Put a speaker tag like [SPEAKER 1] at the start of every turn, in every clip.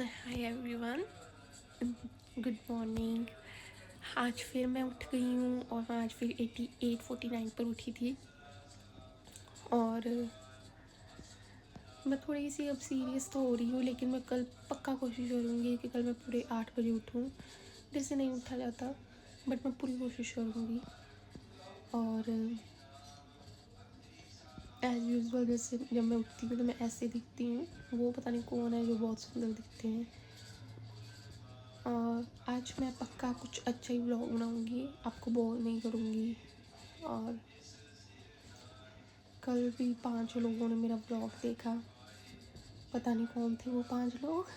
[SPEAKER 1] Hi everyone, good morning. आज फिर मैं उठ गई हूँ और मैं आज फिर 88:49 पर उठी थी। और मैं थोड़ी सी अब सीरियस तो हो रही हूँ, लेकिन मैं कल पक्का कोशिश करूँगी कि कल मैं पूरे 8 बजे उठूँ। जैसे नहीं उठा जाता, बट मैं पूरी कोशिश करूँगी। और एज़ यूजुअल जैसे जब मैं उठती हूँ तो मैं ऐसे दिखती हूँ। वो पता नहीं कौन है जो बहुत सुंदर दिखते हैं। और आज मैं पक्का कुछ अच्छा ही व्लॉग बनाऊँगी, आपको बोर नहीं करूँगी। और कल भी 5 लोगों ने मेरा व्लॉग देखा, पता नहीं कौन थे वो 5 लोग।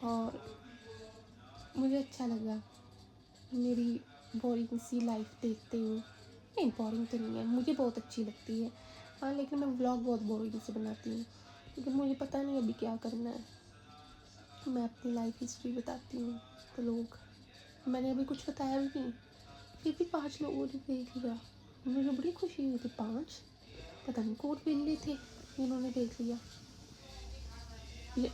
[SPEAKER 1] और मुझे अच्छा लगा मेरी बोरिंग सी लाइफ देखते हुए। नहीं, बोरिंग तो नहीं है, मुझे बहुत अच्छी लगती है। हाँ, लेकिन मैं व्लॉग बहुत बोरिंग से बनाती हूँ क्योंकि मुझे पता नहीं अभी क्या करना है। मैं अपनी लाइफ हिस्ट्री बताती हूँ तो लोग, मैंने अभी कुछ बताया भी नहीं, फिर भी 5 लोगों ने देख लिया। मुझे बड़ी खुशी हुई थी। 5 पता नहीं कौन मिलने थे जिन्होंने देख लिया।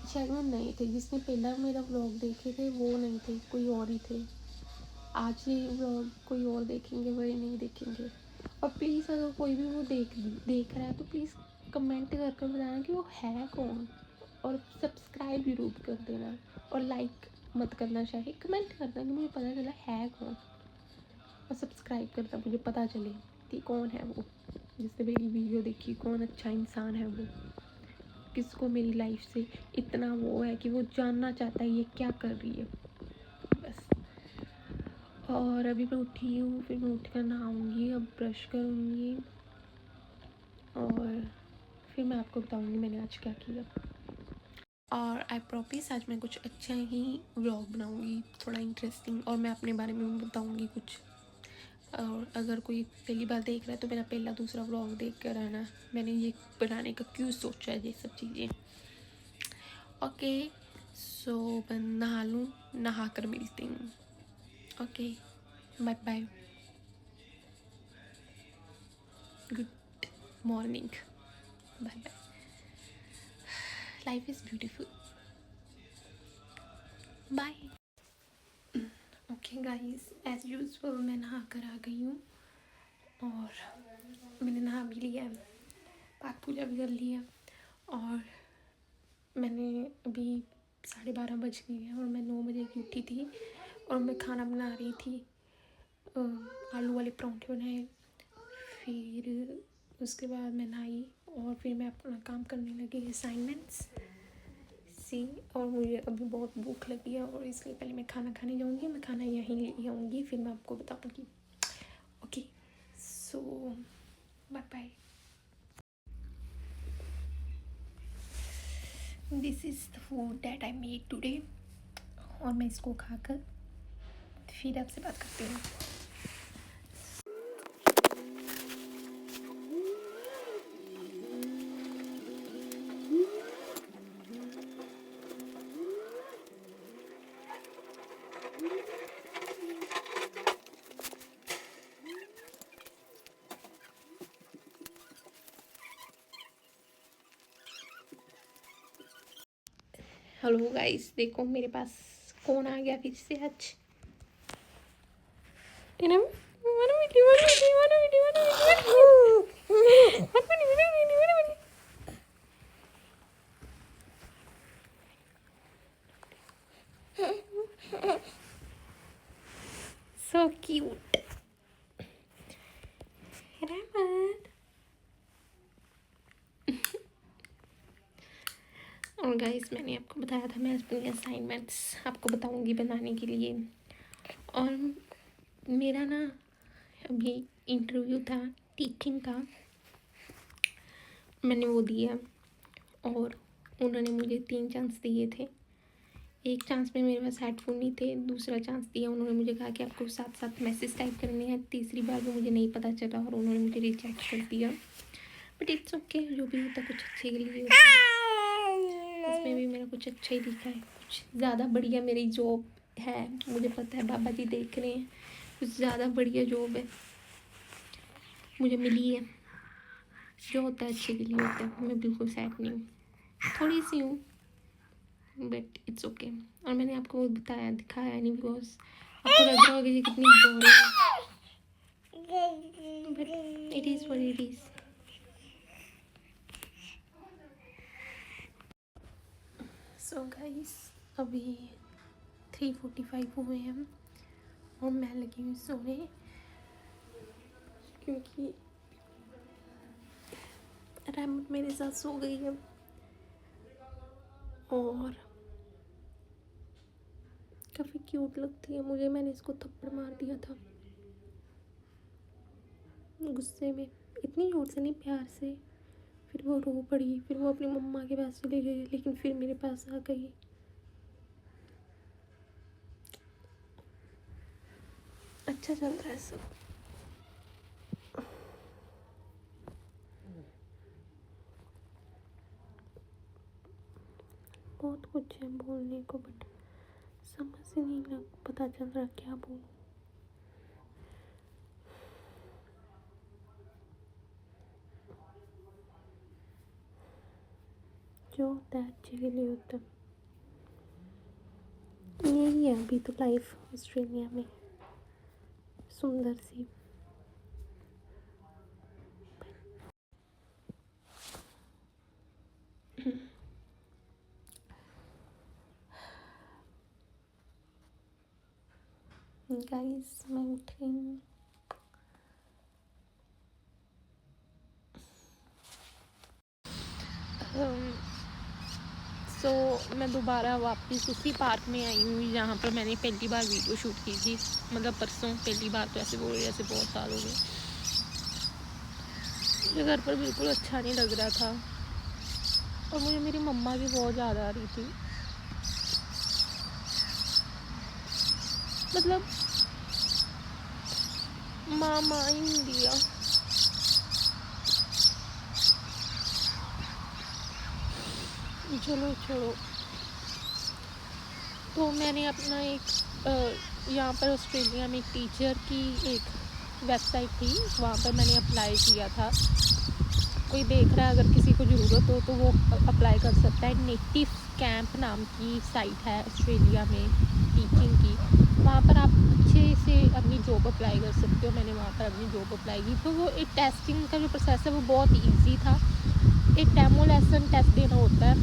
[SPEAKER 1] शायद वो नहीं थे जिसने पहला मेरा व्लॉग देखे थे, वो नहीं थे, कोई और ही थे। आज ये व्लॉग कोई और देखेंगे, वही नहीं देखेंगे। और प्लीज़ अगर कोई भी वो देख रहा है तो प्लीज़ कमेंट करके बताना कि वो है कौन। और सब्सक्राइब जरूर कर देना और लाइक मत करना, चाहिए कमेंट करना कि मुझे पता चला है कौन। और सब्सक्राइब करना, मुझे पता चले कि कौन है वो जिसने मेरी वीडियो देखी, कौन अच्छा इंसान है वो, किसको मेरी लाइफ से इतना वो है कि वो जानना चाहता है ये क्या कर रही है। बस। और अभी मैं उठी हूँ, फिर मैं उठकर नहाऊंगी, अब ब्रश करूँगी और फिर मैं आपको बताऊँगी मैंने आज क्या किया। और आई प्रॉमिस आज मैं कुछ अच्छा ही व्लॉग बनाऊँगी, थोड़ा इंटरेस्टिंग, और मैं अपने बारे में बताऊँगी कुछ। और अगर कोई पहली बार देख रहा है तो मेरा पहला दूसरा व्लॉग देख कर आना, मैंने ये बनाने का क्यों सोचा है, ये सब चीज़ें। ओके, सो मैं नहा लूँ, नहा कर मिलती हूँ। Okay, bye bye, good morning, bye bye. Life is beautiful, bye. Okay guys, as usual मैं नहा कर आ गई हूँ और मैंने नहा भी लिया है, पाठ पूजा भी कर ली है। और मैंने अभी 12:30 बज गए हैं और मैं 9 बजे की उठी थी और मैं खाना बना रही थी। आलू वाले परांठे बनाए, फिर उसके बाद मैं नहाई और फिर मैं अपना काम करने लगी, असाइनमेंट्स सी। और मुझे अभी बहुत भूख लगी है और इसलिए पहले मैं खाना खाने जाऊँगी। मैं खाना यहीं ले आऊँगी, फिर मैं आपको बताऊँगी। Okay, so bye bye. This is the food that I made today. और मैं इसको खाकर फिर आपसे बात करती हूँ। हेलो गाइस, देखो मेरे पास कौन आ गया फिर से आज। So cute. Rahmat. और गाइस, मैंने आपको बताया था मैं अपनी असाइनमेंट्स आपको बताऊंगी बनाने के लिए। और मेरा ना अभी इंटरव्यू था टीचिंग का, मैंने वो दिया और उन्होंने मुझे 3 चांस दिए थे। एक चांस में मेरे पास हेडफोन नहीं थे, दूसरा चांस दिया उन्होंने मुझे कहा कि आपको साथ साथ मैसेज टाइप करने हैं, तीसरी बार में मुझे नहीं पता चला और उन्होंने मुझे रिजेक्ट कर दिया। बट इट्स ओके, जो भी होता कुछ अच्छे के लिए होता है। इसमें भी मेरा कुछ अच्छा ही दिखा है, कुछ ज़्यादा बढ़िया मेरी जॉब है, मुझे पता है बाबा जी देख रहे हैं, कुछ ज़्यादा बढ़िया जॉब है मुझे मिली है। जो होता है अच्छे के लिए होता है, मैं बिल्कुल सैड नहीं हूँ, थोड़ी सी हूँ बट इट्स ओके। और मैंने आपको वो दिखाया नहीं बिकॉज आपको लग रहा होगा ये कितनी बोरिंग है, but it is what it is. So guys, अभी 3:45 हुए हैं और मैं लगी हुई सोने, क्योंकि रहमत मेरे साथ सो गई है और काफ़ी क्यूट लगती है मुझे। मैंने इसको थप्पड़ मार दिया था गुस्से में, इतनी जोर से नहीं, प्यार से। फिर वो रो पड़ी, फिर वो अपनी मम्मा के पास चली गई, लेकिन फिर मेरे पास आ गई। अच्छा चल रहा है सब। बहुत कुछ है बोलने को, बट समझ से नहीं पता चल रहा क्या बोलूं। जो होता है अच्छे के लिए होता है। यही है अभी तो लाइफ ऑस्ट्रेलिया में, सुंदर सी। गाइस मैं उठ गई हूँ। सो मैं दोबारा वापस उसी पार्क में आई हूँ जहाँ पर मैंने पहली बार वीडियो शूट की थी, मतलब परसों। पहली बार तो ऐसे बोल रही जैसे बहुत साल हो गए। मुझे घर पर बिल्कुल अच्छा नहीं लग रहा था और मुझे मेरी मम्मा की बहुत याद आ रही थी। मतलब मामा इंडिया। चलो छोड़ो। तो मैंने अपना एक यहाँ पर ऑस्ट्रेलिया में एक टीचर की एक वेबसाइट थी, वहाँ पर मैंने अप्लाई किया था। कोई देख रहा है, अगर किसी को ज़रूरत हो तो वो अप्लाई कर सकता है। नेटिव कैंप नाम की साइट है ऑस्ट्रेलिया में टीचिंग की, वहाँ पर आप अच्छे से अपनी जॉब अप्लाई कर सकते हो। मैंने वहाँ पर अपनी जॉब अप्लाई की। तो वो एक टेस्टिंग का जो प्रोसेस है वो बहुत ईजी था। एक डेमो लेसन टेस्ट देना होता है,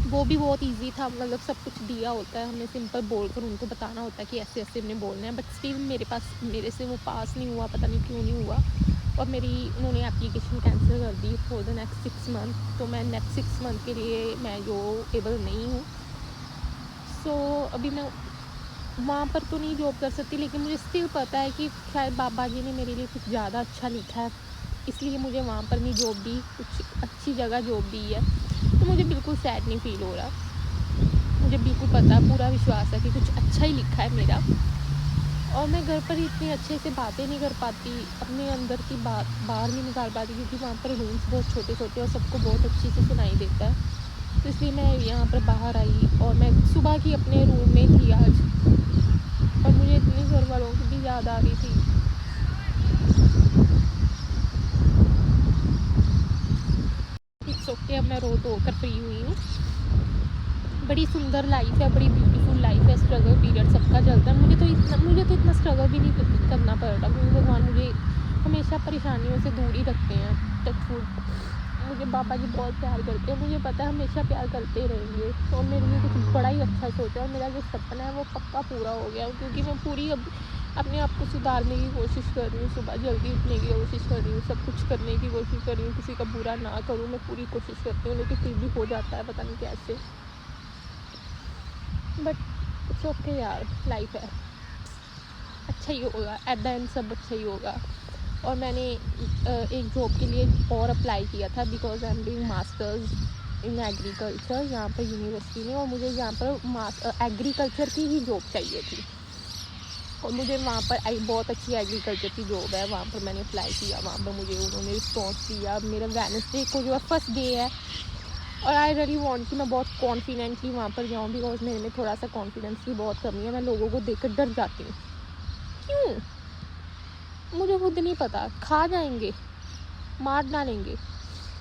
[SPEAKER 1] वो भी बहुत इजी था। मतलब सब कुछ दिया होता है, हमें सिंपल बोलकर उनको बताना होता है कि ऐसे ऐसे हमने बोलना है। बट स्टिल मेरे से वो पास नहीं हुआ, पता नहीं क्यों नहीं हुआ। और उन्होंने एप्लीकेशन कैंसिल कर दी फॉर द नेक्स्ट 6 मंथ। तो मैं नेक्स्ट 6 मंथ के लिए मैं जो एबल नहीं हूँ। सो अभी मैं वहाँ पर तो नहीं जॉब कर सकती, लेकिन मुझे स्टिल पता है कि शायद बाबा जी ने मेरे लिए कुछ ज़्यादा अच्छा लिखा है, इसलिए मुझे वहाँ पर नहीं जॉब दी, कुछ अच्छी जगह जॉब दी है। तो मुझे बिल्कुल सैड नहीं फील हो रहा। मुझे बिल्कुल पता, पूरा विश्वास है कि कुछ अच्छा ही लिखा है मेरा। और मैं घर पर इतनी अच्छे से बातें नहीं कर पाती, अपने अंदर की बात बाहर नहीं निकाल पाती, क्योंकि वहाँ पर रूम्स बहुत छोटे छोटे और सबको बहुत अच्छे से सुनाई देता है। तो इसलिए मैं यहाँ पर बाहर आई और मैं सुबह की अपने रूम में थी आज, और मुझे इतने घर वालों की भी याद आ रही थी। इट्स ओके, अब मैं रो धो कर फ्री हुई हूँ। बड़ी सुंदर लाइफ है, बड़ी ब्यूटीफुल लाइफ है। स्ट्रगल पीरियड सबका चलता है। मुझे तो इतना स्ट्रगल भी नहीं करना पड़ रहा, क्योंकि भगवान मुझे हमेशा परेशानियों से दूर ही रखते हैं। Touch wood. मुझे बाबा जी बहुत प्यार करते हैं, मुझे पता है हमेशा प्यार करते रहेंगे। और मेरे लिए कुछ बड़ा ही अच्छा सोचा, और मेरा जो सपना है वो पक्का पूरा हो गया, क्योंकि मैं पूरी अपने आप को सुधारने की कोशिश कर रही हूँ। सुबह जल्दी उठने की कोशिश कर रही हूँ, सब कुछ करने की कोशिश कर रही हूँ, किसी का बुरा ना करूँ, मैं पूरी कोशिश करती हूँ, लेकिन फिर भी हो जाता है पता नहीं कैसे। बट इट्स ओके यार, लाइफ है, अच्छा ही होगा, एट द एंड सब अच्छा ही होगा। और मैंने एक जॉब के लिए और अप्लाई किया था, because I am doing masters in agriculture यहाँ पर यूनिवर्सिटी में, और मुझे यहाँ पर एग्रीकल्चर की ही जॉब चाहिए थी। और मुझे वहाँ पर बहुत अच्छी एग्रीकल्चर की जॉब है, वहाँ पर मैंने अप्लाई किया। वहाँ पर मुझे उन्होंने रिस्पॉन्स दिया। मेरा वेडनेसडे को जो है फर्स्ट डे है, और आई रियली वांट कि मैं बहुत कॉन्फिडेंटली वहाँ पर जाऊँ, बिकॉज मेरे में थोड़ा सा कॉन्फिडेंस की बहुत कमी है। मैं लोगों को देखकर डर जाती हूँ। क्यों? मुझे खुद नहीं पता, खा जाएंगे, मार डालेंगे,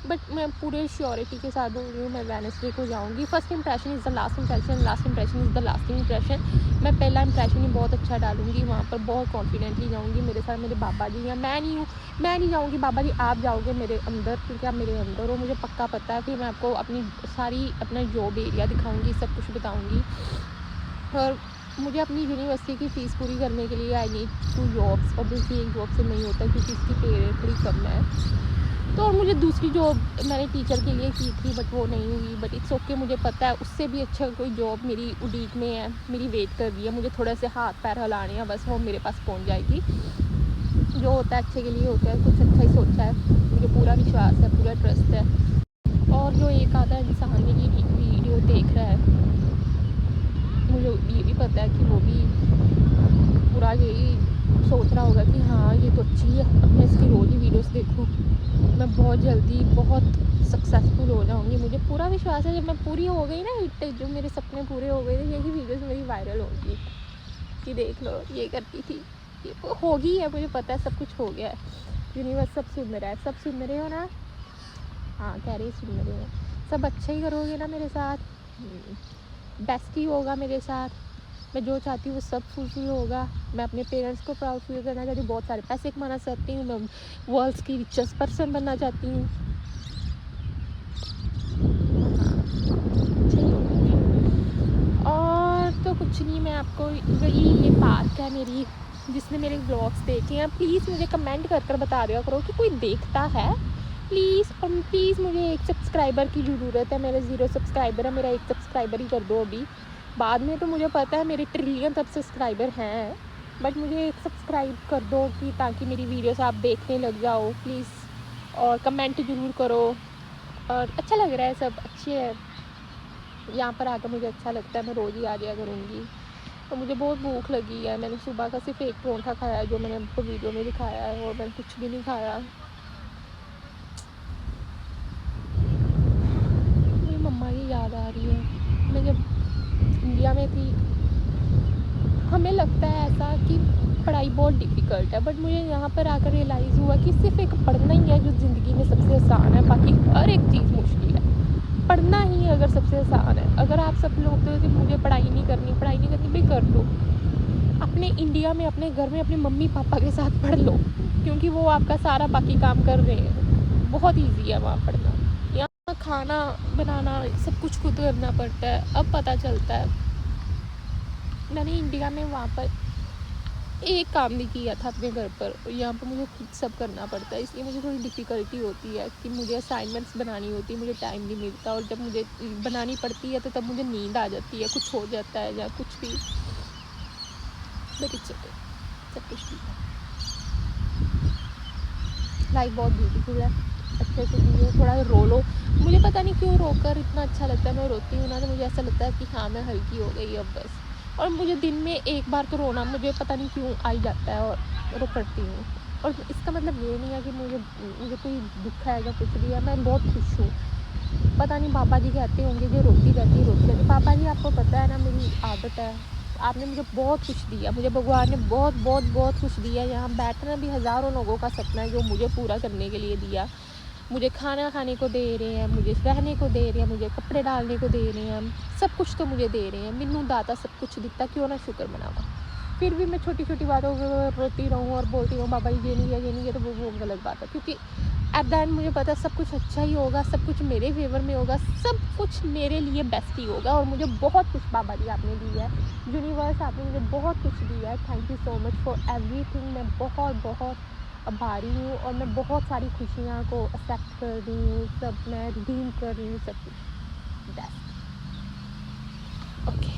[SPEAKER 1] बट मैं पूरे श्योरिटी के साथ बोल रही हूँ, मैं वेडनेसडे को जाऊँगी। First impression is the last impression, last impression is the lasting impression. मैं पहला इंप्रेशन ही बहुत अच्छा डालूँगी, वहाँ पर बहुत कॉन्फिडेंटली जाऊँगी। मेरे साथ मेरे बाबा जी हैं, मैं नहीं जाऊँगी। बाबा जी आप जाओगे मेरे अंदर, क्योंकि आप मेरे अंदर हो। मुझे पक्का पता है कि मैं आपको अपना जॉब एरिया दिखाऊँगी, सब कुछ बताऊँगी। और मुझे अपनी यूनिवर्सिटी की फ़ीस पूरी करने के लिए आई नीड 2 जॉब्स। ऑब्वियसली एक जॉब से नहीं होता, क्योंकि इसकी पे रेट थोड़ी कम है। तो और मुझे दूसरी जॉब मैंने टीचर के लिए की थी, बट वो नहीं हुई। बट इट्स ओके, मुझे पता है उससे भी अच्छा कोई जॉब मेरी उड़ीक में है, मेरी वेट कर रही है। मुझे थोड़े से हाथ पैर हिलाने हैं, बस वो मेरे पास पहुंच जाएगी। जो होता है अच्छे के लिए होता है, कुछ अच्छा ही सोचा है, मुझे पूरा विश्वास है, पूरा ट्रस्ट है। और जो एक आधा इंसान मेरी वीडियो देख रहा है, मुझे ये भी पता है कि वो भी पूरा यही सोच रहा होगा कि हाँ ये तो अच्छी है, अब मैं इसकी रोज़ ही वीडियोस देखूँ, मैं बहुत जल्दी बहुत सक्सेसफुल हो जाऊँगी। मुझे पूरा विश्वास है, जब मैं पूरी हो गई ना हिट, जो मेरे सपने पूरे हो गए थे, यही वीडियोस मेरी वायरल होंगी कि देख लो ये करती थी, ये होगी है, मुझे पता है सब कुछ हो गया है। यूनिवर्स सब सुन रहा है, सब सुन रहे हो ना? हाँ कह रही सुन रहे हो। सब अच्छा ही करोगे ना मेरे साथ, बेस्ट ही होगा मेरे साथ। मैं जो चाहती हूँ वो सब फुलफिल होगा। मैं अपने पेरेंट्स को प्राउड फील करना चाहती हूँ, बहुत सारे पैसे कमाना चाहती हूँ, मैं वर्ल्ड्स की रिचेस्ट पर्सन बनना चाहती हूँ। और तो कुछ नहीं, मैं आपको वही, ये पार्क है मेरी, जिसने मेरे व्लॉग्स देखे हैं प्लीज़ मुझे कमेंट कर बता दिया करो कि कोई देखता है प्लीज़। और प्लीज़ मुझे एक सब्सक्राइबर की ज़रूरत है, मेरे 0 सब्सक्राइबर है, मेरा एक सब्सक्राइबर ही कर दो अभी। बाद में तो मुझे पता है मेरे ट्रिलियन तब सब्सक्राइबर हैं, बट मुझे एक सब्सक्राइब कर दो कि ताकि मेरी वीडियोस आप देखने लग जाओ प्लीज़। और कमेंट ज़रूर करो। और अच्छा लग रहा है, सब अच्छे है यहाँ पर आकर, मुझे अच्छा लगता है, मैं रोज़ ही आ जाया करूँगी। तो मुझे बहुत भूख लगी है, मैंने सुबह का सिर्फ एक परोंठा खाया है, जो मैंने आपको वीडियो में दिखाया है, और मैंने कुछ भी नहीं खाया। मेरी मम्मा की याद आ रही है। मैं जब इंडिया में थी, हमें लगता है ऐसा कि पढ़ाई बहुत डिफ़िकल्ट है, बट मुझे यहाँ पर आकर रियलाइज़ हुआ कि सिर्फ एक पढ़ना ही है जो ज़िंदगी में सबसे आसान है, बाकी हर एक चीज़ मुश्किल है। पढ़ना ही अगर सबसे आसान है, अगर आप सब लोग तो कि मुझे पढ़ाई नहीं करनी भाई कर लो। अपने इंडिया में अपने घर में अपने मम्मी पापा के साथ पढ़ लो, क्योंकि वो आपका सारा बाकी काम कर रहे हैं। बहुत ईजी है वहाँ पढ़ना। यहाँ खाना बनाना सब कुछ खुद करना पड़ता है, अब पता चलता है। मैंने इंडिया में वहाँ पर एक काम नहीं किया था अपने घर पर, और यहाँ पर मुझे खुद सब करना पड़ता है, इसलिए मुझे थोड़ी डिफ़िकल्टी होती है कि मुझे असाइनमेंट्स बनानी होती है, मुझे टाइम नहीं मिलता, और जब मुझे बनानी पड़ती है तो तब मुझे नींद आ जाती है, कुछ हो जाता है या कुछ भी। बट इट्स ओके, सब कुछ ठीक है। लाइफ बहुत ब्यूटीफुल है, अच्छे से जियो, थोड़ा रो लो। मुझे पता नहीं क्यों रोकर इतना अच्छा लगता है, मैं रोती हूँ ना तो मुझे ऐसा लगता है कि हाँ मैं हल्की हो गई अब बस। और मुझे दिन में एक बार तो रोना मुझे पता नहीं क्यों आ ही जाता है, और रो पड़ती हूँ। और इसका मतलब ये नहीं है कि मुझे कोई दुख है या कुछ भी है, मैं बहुत खुश हूँ। पता नहीं बाबा जी कहते होंगे कि रोती रहती। पापा जी आपको पता है ना मेरी आदत है, आपने मुझे बहुत कुछ दिया, मुझे भगवान ने बहुत बहुत बहुत कुछ दिया। यहाँ बैठना भी हज़ारों लोगों का सपना है जो मुझे पूरा करने के लिए दिया। मुझे खाना खाने को दे रहे हैं, मुझे रहने को दे रहे हैं, मुझे कपड़े डालने को दे रहे हैं, सब कुछ तो मुझे दे रहे हैं। मैनू दाता सब कुछ दिता, क्यों ना शुक्र मनावा। फिर भी मैं छोटी छोटी बातों पर रोती रहूँ और बोलती रहूँ बाबा ये नहीं है, तो वो गलत बात है, क्योंकि एट द एंड मुझे पता है सब कुछ अच्छा ही होगा, सब कुछ मेरे फेवर में होगा, सब कुछ मेरे लिए बेस्ट ही होगा। और मुझे बहुत कुछ बाबा जी आपने दिया है, यूनिवर्स आपने मुझे बहुत कुछ दिया है। Thank you so much for everything. मैं बहुत बहुत आभारी हूँ, और मैं बहुत सारी खुशियाँ को एक्सेप्ट कर रही हूँ, सब मैं रिडीम कर रही हूँ, सब कुछ बेस्ट। ओके,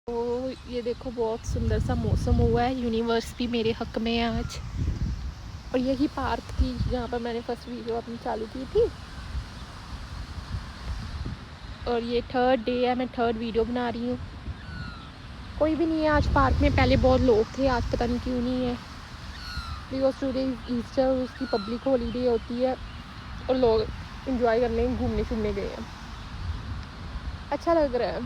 [SPEAKER 1] तो ये देखो बहुत सुंदर सा मौसम हुआ है, यूनिवर्स भी मेरे हक में है आज। और यही पार्क थी जहाँ पर मैंने फर्स्ट वीडियो अपनी चालू की थी, और ये 3rd डे है, मैं 3rd वीडियो बना रही हूँ। कोई भी नहीं है आज पार्क में, पहले बहुत लोग थे, आज पता नहीं क्यों नहीं है, बिकॉज टुडे ईस्टर, उसकी पब्लिक हॉलीडे होती है और लोग इंजॉय करने घूमने फिरने गए हैं। अच्छा लग रहा है,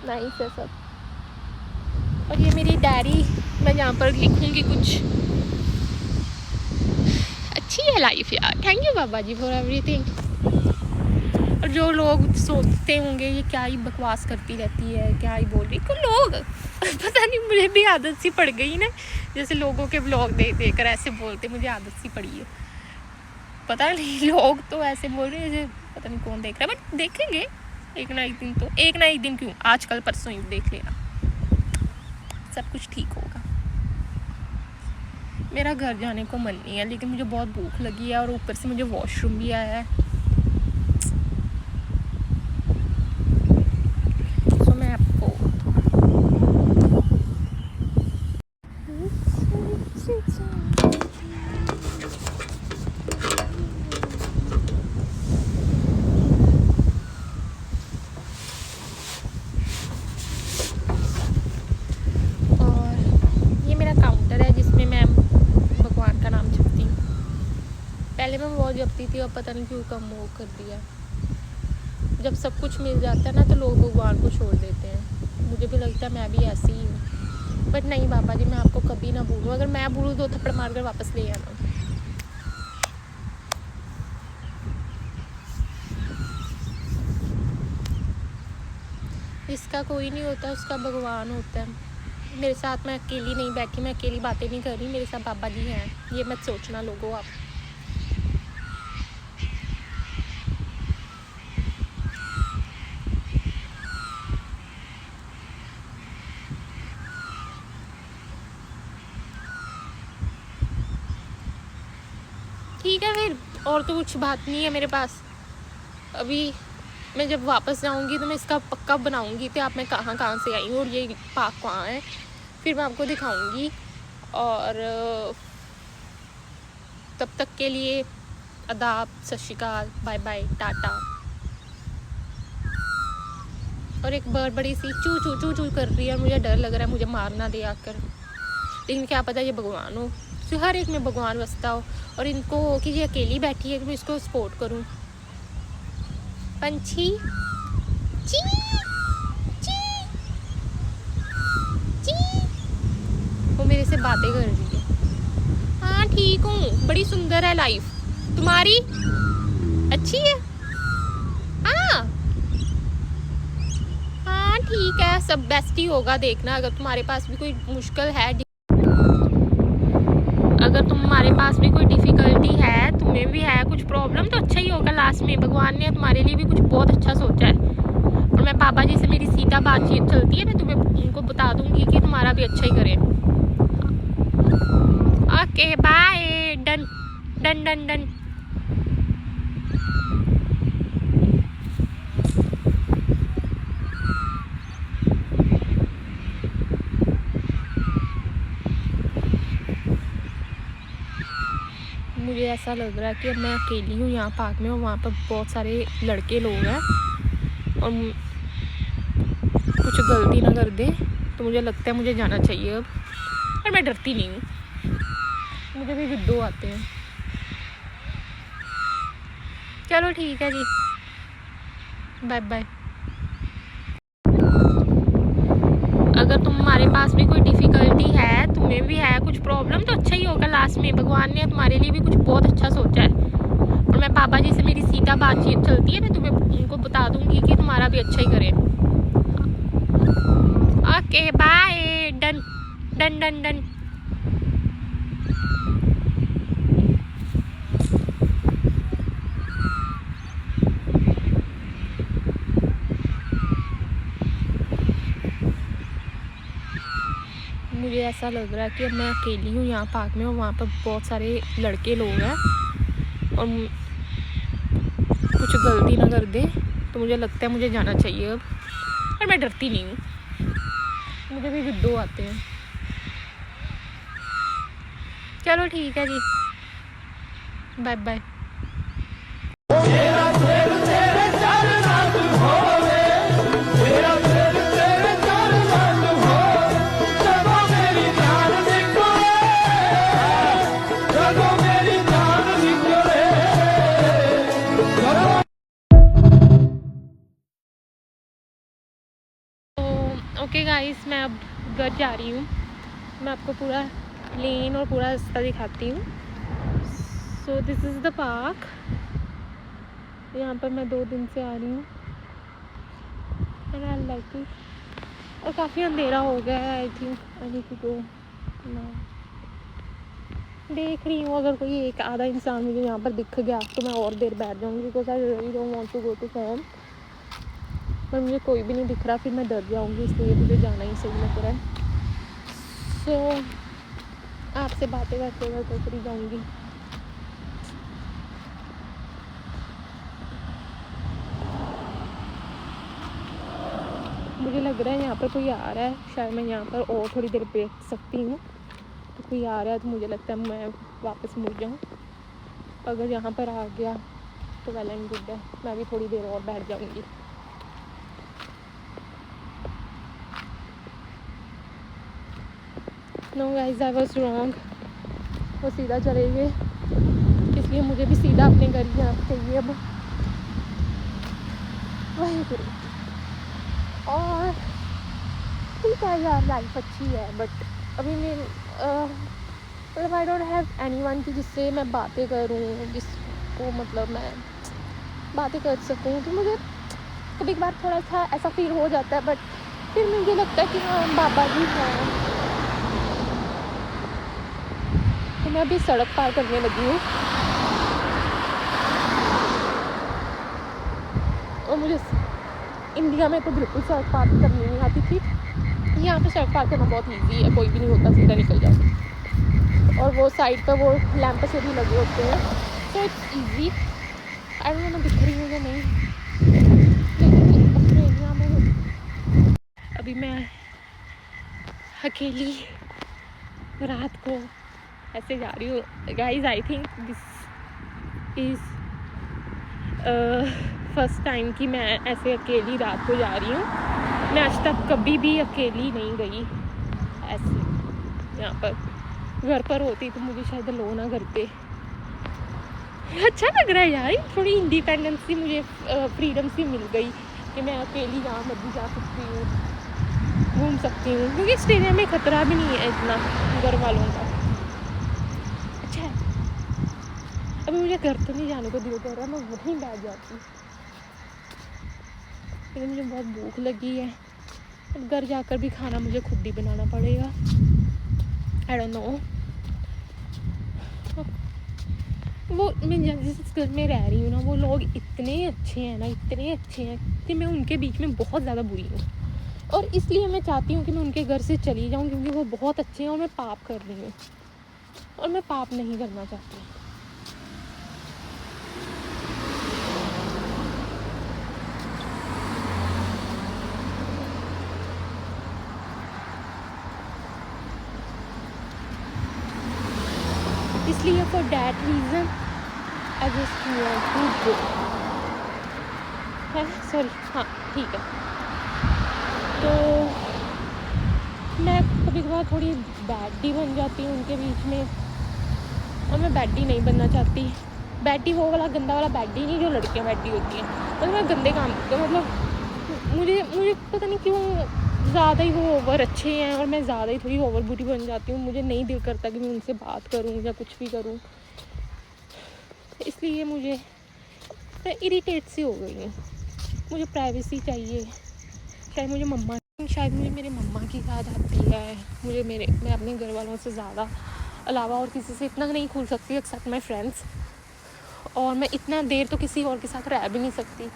[SPEAKER 1] नाइस है सब। और ये मेरी डायरी, मैं यहाँ पर लिखूँगी कुछ अच्छी है लाइफ यार। Thank you Baba ji for everything. और जो लोग सोचते होंगे ये क्या ही बकवास करती रहती है, क्या ही बोल रही को लोग पता नहीं, मुझे भी आदत सी पड़ गई ना, जैसे लोगों के ब्लॉग देख कर ऐसे बोलते, मुझे आदत सी पड़ी है। पता नहीं लोग तो ऐसे बोल रहे हैं जैसे पता नहीं कौन देख रहा है, बट देखेंगे एक ना एक दिन। तो एक ना एक दिन क्यों, आजकल परसों ही देख लेना, सब कुछ ठीक होगा। मेरा घर जाने को मन नहीं है, लेकिन मुझे बहुत भूख लगी है और ऊपर से मुझे वॉशरूम भी आया है। तो मैं आपको पहले मैं बहुत जपती थी, अब पता नहीं क्यों कम वो कर दिया। जब सब कुछ मिल जाता है ना तो लोग भगवान को छोड़ देते हैं। मुझे भी लगता है मैं भी ऐसी ही हूँ, बट नहीं बाबा जी मैं आपको कभी ना भूलूँ। अगर मैं भूलूँ तो थप्पड़ मार कर वापस ले आना। इसका कोई नहीं होता, उसका भगवान होता है। मेरे साथ मैं अकेली नहीं बैठी, मैं अकेली बातें नहीं कर रही, मेरे साथ बाबा जी हैं, ये मत सोचना लोगों आप। ठीक है फिर, और तो कुछ बात नहीं है मेरे पास। अभी मैं जब वापस जाऊंगी तो मैं इसका पक्का बनाऊंगी कि आप मैं कहाँ कहाँ से आई हूँ और ये पार्क कहाँ है, फिर मैं आपको दिखाऊंगी। और तब तक के लिए आदाब, सत श्री अकाल, बाय बाय, टाटा। और एक बर्ड बड़ी सी चू चू चू चू कर रही है और मुझे डर लग रहा है मुझे मारना दे आकर, लेकिन क्या पता ये भगवान हो, तो हर एक में भगवान बसता हो। और इनको हो कि ये अकेली बैठी है तो मैं इसको सपोर्ट करूं। पंछी ची ची ची, वो मेरे से बातें कर रही है। हाँ ठीक हूँ, बड़ी सुंदर है लाइफ तुम्हारी, अच्छी है। हाँ हाँ ठीक है, सब बेस्ट ही होगा। देखना अगर तुम्हारे पास भी कोई मुश्किल है, अगर तुम्हारे पास भी कोई डिफ़िकल्टी है, तुम्हें भी है कुछ प्रॉब्लम, तो अच्छा ही होगा। लास्ट में भगवान ने तुम्हारे लिए भी कुछ बहुत अच्छा सोचा है। और मैं पापा जी से मेरी सीधा बातचीत चलती है, मैं तुम्हें उनको बता दूंगी कि तुम्हारा भी अच्छा ही करें। Okay bye, done done done done. मुझे ऐसा लग रहा है कि अब मैं अकेली हूँ यहाँ पार्क में, और वहाँ पर बहुत सारे लड़के लोग हैं और कुछ गलती ना कर दे, तो मुझे लगता है मुझे जाना चाहिए अब। और मैं डरती नहीं हूँ, मुझे भी विद्रो आते हैं। चलो ठीक है जी, बाय बाय। अगर तुम्हारे पास भी कोई डिफ़िकल्टी है, तुम्हें भी है कुछ प्रॉब्लम, तो अच्छा ही होगा। लास्ट में भगवान ने तुम्हारे लिए भी कुछ बहुत अच्छा सोचा है। और मैं पापा जी से मेरी सीधा बातचीत चलती है, मैं तुम्हें उनको बता दूंगी कि तुम्हारा भी अच्छा ही करें। Okay bye, done done done done. मुझे ऐसा लग रहा है कि अब मैं अकेली हूँ यहाँ पार्क में, और वहाँ पर बहुत सारे लड़के लोग हैं और कुछ गलती ना कर दे, तो मुझे लगता है मुझे जाना चाहिए अब। और मैं डरती नहीं हूँ, मुझे भी विद्रो आते हैं। चलो ठीक है जी, बाय बाय। ओके गाइस, मैं अब घर जा रही हूँ। मैं आपको पूरा लेन और पूरा रास्ता दिखाती हूँ। So this is the park. यहाँ पर मैं 2 दिन से आ रही हूँ एंड आई लाइक इट। और काफ़ी अंधेरा हो गया है। I think I need to go now. देख रही हूँ अगर कोई एक आधा इंसान मुझे यहाँ पर दिख गया तो मैं और देर बैठ जाऊँगी, because I really don't want to go to home. पर मुझे कोई भी नहीं दिख रहा, फिर मैं डर जाऊँगी, इसलिए मुझे जाना ही सही लग रहा है। सो आपसे बातें करते करते फिर जाऊँगी। मुझे लग रहा है यहाँ पर कोई आ रहा है, शायद मैं यहाँ पर और थोड़ी देर बैठ सकती हूँ। तो कोई आ रहा है तो मुझे लगता है मैं वापस मुड़ जाऊँ। अगर यहाँ पर आ गया तो वेल एंड गुड है, मैं भी थोड़ी देर और बैठ जाऊँगी। No guys, I was wrong. वो सीधा चले गए, इसलिए मुझे भी सीधा अपने घर ही जाना चाहिए अब। वही करूँ। और ठीक है यार, लाइफ अच्छी है, बट अभी मैं मतलब आई डोंट हैव एनीवन की जिससे मैं बातें करूँ, जिसको मतलब मैं बातें कर सकूँ। तो मुझे कभी कभार थोड़ा सा ऐसा फील हो जाता है, बट फिर मुझे लगता है कि हाँ बाबा जी हैं। तो मैं अभी सड़क पार करने लगी हूँ और मुझे इंडिया में तो बिल्कुल सड़क पार करनी नहीं आती थी। यहाँ पे सड़क पार करना बहुत ईजी है, कोई भी नहीं होता, सीधा निकल जाओ। और वो साइड पर वो लैंप से भी लगे होते हैं, तो it's easy. I don't know मैं दिख रही हूँ या नहीं, लेकिन ऑस्ट्रेलिया में अभी मैं अकेली रात को ऐसे जा रही हूँ। Guys I think this is first time कि मैं ऐसे अकेली रात को जा रही हूँ। मैं आज तक कभी भी अकेली नहीं गई ऐसे। यहाँ पर घर पर होती तो मुझे शायद लो ना घर पे। अच्छा लग रहा है यार, थोड़ी इंडिपेंडेंसी, मुझे फ्रीडम सी मिल गई कि मैं अकेली जहाँ मर्जी जा सकती हूँ, घूम सकती हूँ, क्योंकि ऑस्ट्रेलिया में ख़तरा भी नहीं है इतना घर वालों का। अच्छा है, अभी मुझे घर तो नहीं जाने को दिल कर रहा, मैं वहीं बैठ जाती, लेकिन मुझे बहुत भूख लगी है। अब घर जाकर भी खाना मुझे खुद ही बनाना पड़ेगा। I don't know. वो मैं जिस घर में रह रही हूँ ना, वो लोग इतने अच्छे हैं ना, इतने अच्छे हैं कि मैं उनके बीच में बहुत ज़्यादा बुरी हूँ। और इसलिए मैं चाहती हूँ कि मैं उनके घर से चली जाऊँ, क्योंकि वो बहुत अच्छे हैं और मैं पाप कर रही हूँ, और मैं पाप नहीं करना चाहती। इसलिए for that reason I just want to go है। सॉरी, हाँ ठीक है। तो मैं कभी कभार थोड़ी बैडी बन जाती हूँ उनके बीच में, और मैं बैडी नहीं बनना चाहती। बैडी वो वाला गंदा वाला बैडी नहीं जो लड़कियाँ बैडी होती हैं, मतलब मैं गंदे काम करती हूँ। मतलब मुझे पता नहीं क्यों ज़्यादा ही वो ओवर अच्छे हैं और मैं ज़्यादा ही थोड़ी ओवर बुरी बन जाती हूँ। मुझे नहीं दिल करता कि मैं उनसे बात करूँ या कुछ भी करूँ, इसलिए मैं इरिटेट सी हो गई हूँ। मुझे प्राइवेसी चाहिए। शायद मुझे मेरे मम्मा की याद आती है। मैं अपने घर वालों से ज़्यादा अलावा और किसी से इतना नहीं खुल सकती एक्सेप्ट माई फ्रेंड्स, और मैं इतना देर तो किसी और के साथ रह भी नहीं सकती,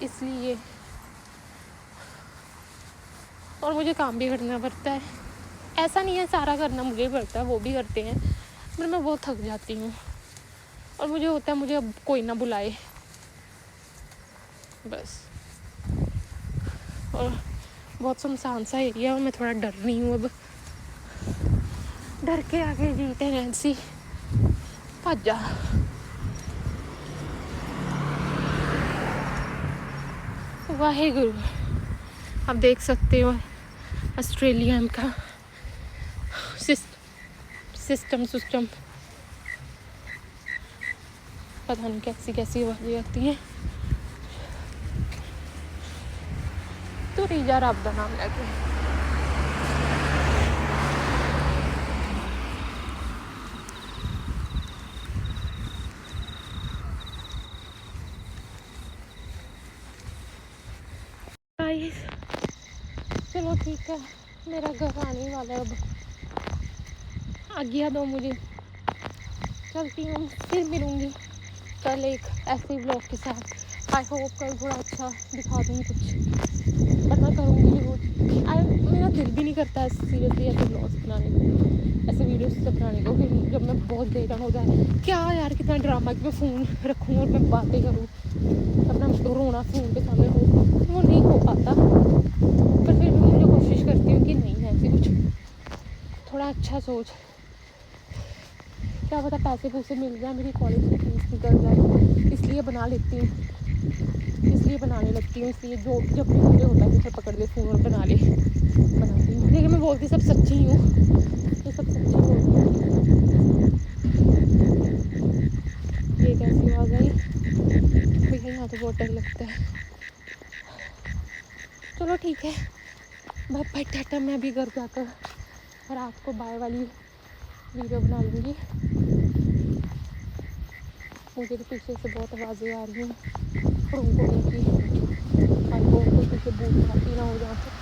[SPEAKER 1] इसलिए। और मुझे काम भी करना पड़ता है, ऐसा नहीं है सारा करना मुझे पड़ता है, वो भी करते हैं, पर मैं बहुत थक जाती हूँ। और मुझे होता है मुझे अब कोई ना बुलाए बस। और बहुत सुनसान सा एरिया, और मैं थोड़ा डर रही हूँ अब। डर के आगे जीते नैन्सी, भज जा। वाहेगुरु। आप देख सकते हो ऑस्ट्रेलिया का सिस्टम पता नहीं कैसी आवाज़ें आती हैं। तो रीजा रब का नाम लेके चलो ठीक है, मेरा घर आने वाला है अब, आज्ञा दो मुझे, चलती हूँ, फिर मिलूँगी कल एक ऐसे व्लॉग के साथ। आई होप कल थोड़ा अच्छा दिखा दूँ कुछ, पर मैं करूँगी रोज। मेरा दिल भी नहीं करता सीरियसली ऐसे व्लॉग्स बनाने को, ऐसे वीडियोस सब बनाने को, फिर जब मैं बहुत बेटन हो जाए, क्या यार कितना ड्रामा कि मैं फ़ोन रखूँ और मैं बातें करूँ, अपना रोना फ़ोन के सामने हो, वो नहीं हो पाता। पर फिर भी मुझे कोशिश करती हूँ कि नहीं ऐसे कुछ थोड़ा अच्छा सोच, क्या पता पैसे पूसे मिल जाए, मेरी कॉलेज की फीस निकल जाए, इसलिए बना लेती हूँ, इसलिए बनाने लगती हूँ, इसलिए जो जब भी मुझे होता है कि चल पकड़ ले फ़ोन और बनाती हूँ। लेकिन मैं बोलती सब सच्ची ही हूँ, ये सब सच्ची बोलती हूँ। ये कैसी आवाज़ आई भैया, यहाँ तो बहुत डर लगता है। चलो ठीक है, बाय बाय टाटा। मैं अभी घर जाकर रात को बाय वाली वीडियो बना लूँगी। मुझे तो पीछे से बहुत आवाज़ें आ रही हैं, रुको की। आई होप कोई पीछे भूत भाती ना हो जाए।